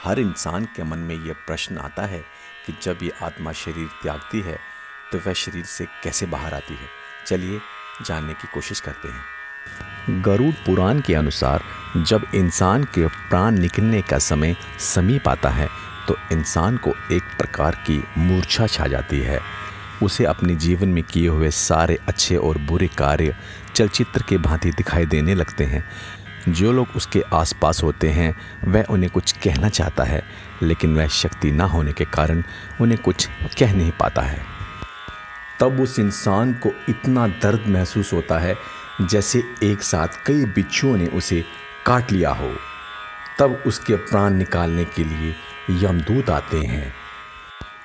हर इंसान के मन में यह प्रश्न आता है कि जब ये आत्मा शरीर त्यागती है तो वह शरीर से कैसे बाहर आती है। चलिए जानने की कोशिश करते हैं। गरुड़ पुराण के अनुसार जब इंसान के प्राण निकलने का समय समीप आता है तो इंसान को एक प्रकार की मूर्छा छा जाती है। उसे अपने जीवन में किए हुए सारे अच्छे और बुरे कार्य चलचित्र के भांति दिखाई देने लगते हैं। जो लोग उसके आसपास होते हैं वह उन्हें कुछ कहना चाहता है, लेकिन वह शक्ति ना होने के कारण उन्हें कुछ कह नहीं पाता है। तब उस इंसान को इतना दर्द महसूस होता है जैसे एक साथ कई बिच्छुओं ने उसे काट लिया हो। तब उसके प्राण निकालने के लिए यमदूत आते हैं।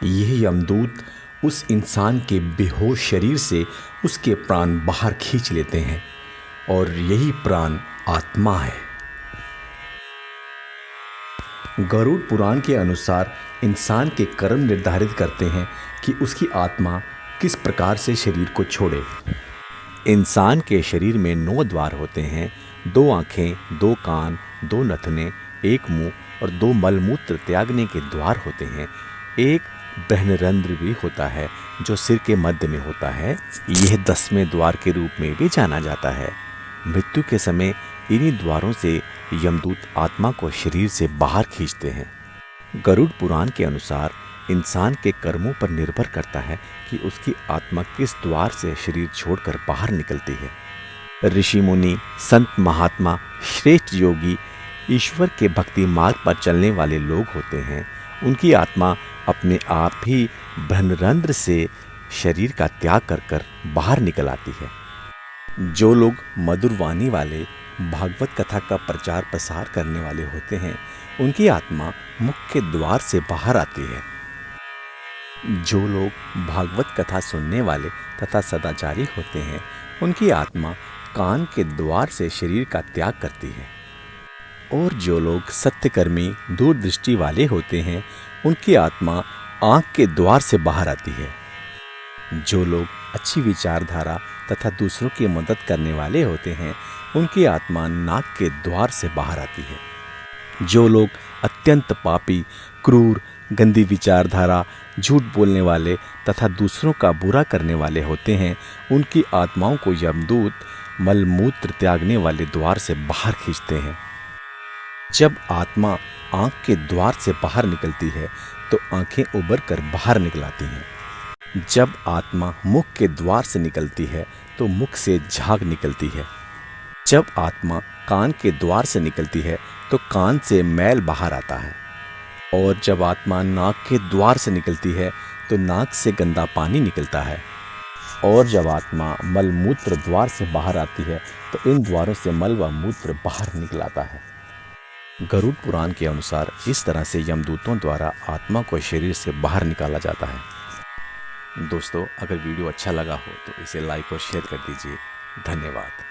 यह यमदूत उस इंसान के बेहोश शरीर से उसके प्राण बाहर खींच लेते हैं और यही प्राण आत्मा है। गरुड़ पुराण के अनुसार इंसान के कर्म निर्धारित करते हैं कि उसकी आत्मा किस प्रकार से शरीर को छोड़े। इंसान के शरीर में 9 द्वार होते हैं, 2 आँखें, 2 कान, 2 नथने, 1 मुंह और 2 मलमूत्र त्यागने के द्वार होते हैं। एक ब्रह्मरंध्र भी होता है जो सिर के मध्य में होता है। यह 10वें द्वार के रूप में भी जाना जाता है। मृत्यु के समय इन्हीं द्वारों से यमदूत आत्मा को शरीर से बाहर खींचते हैं। गरुड़ पुराण के अनुसार इंसान के कर्मों पर निर्भर करता है कि उसकी आत्मा किस द्वार से शरीर छोड़कर बाहर निकलती है। ऋषि मुनि, संत महात्मा, श्रेष्ठ योगी, ईश्वर के भक्ति मार्ग पर चलने वाले लोग होते हैं। उनकी आत्मा अपने आप ही ब्रह्मरंध्र से शरीर का त्याग कर कर बाहर निकल आती है। जो लोग मधुर वाणी वाले भागवत कथा का प्रचार प्रसार करने वाले होते हैं उनकी आत्मा मुख्य द्वार से बाहर आती है। जो लोग भागवत कथा सुनने वाले तथा सदाचारी होते हैं उनकी आत्मा कान के द्वार से शरीर का त्याग करती है। और जो लोग सत्यकर्मी, दूरदृष्टि वाले होते हैं उनकी आत्मा आँख के द्वार से बाहर आती है। जो लोग अच्छी विचारधारा तथा दूसरों की मदद करने वाले होते हैं उनकी आत्मा नाक के द्वार से बाहर आती है। जो लोग अत्यंत पापी, क्रूर, गंदी विचारधारा, झूठ बोलने वाले तथा दूसरों का बुरा करने वाले होते हैं उनकी आत्माओं को यमदूत मलमूत्र त्यागने वाले द्वार से बाहर खींचते हैं। जब आत्मा आँख के द्वार से बाहर निकलती है तो आँखें उबर कर बाहर निकल आती हैं। जब आत्मा मुख के द्वार से निकलती है तो मुख से झाग निकलती है। जब आत्मा कान के द्वार से निकलती है तो कान से मैल बाहर आता है। और जब आत्मा नाक के द्वार से निकलती है तो नाक से गंदा पानी निकलता है। और जब आत्मा मलमूत्र द्वार से बाहर आती है तो इन द्वारों से मल व मूत्र बाहर निकल आता है। गरुड़ पुराण के अनुसार इस तरह से यमदूतों द्वारा आत्मा को शरीर से बाहर निकाला जाता है। दोस्तों, अगर वीडियो अच्छा लगा हो तो इसे लाइक और शेयर कर दीजिए। धन्यवाद।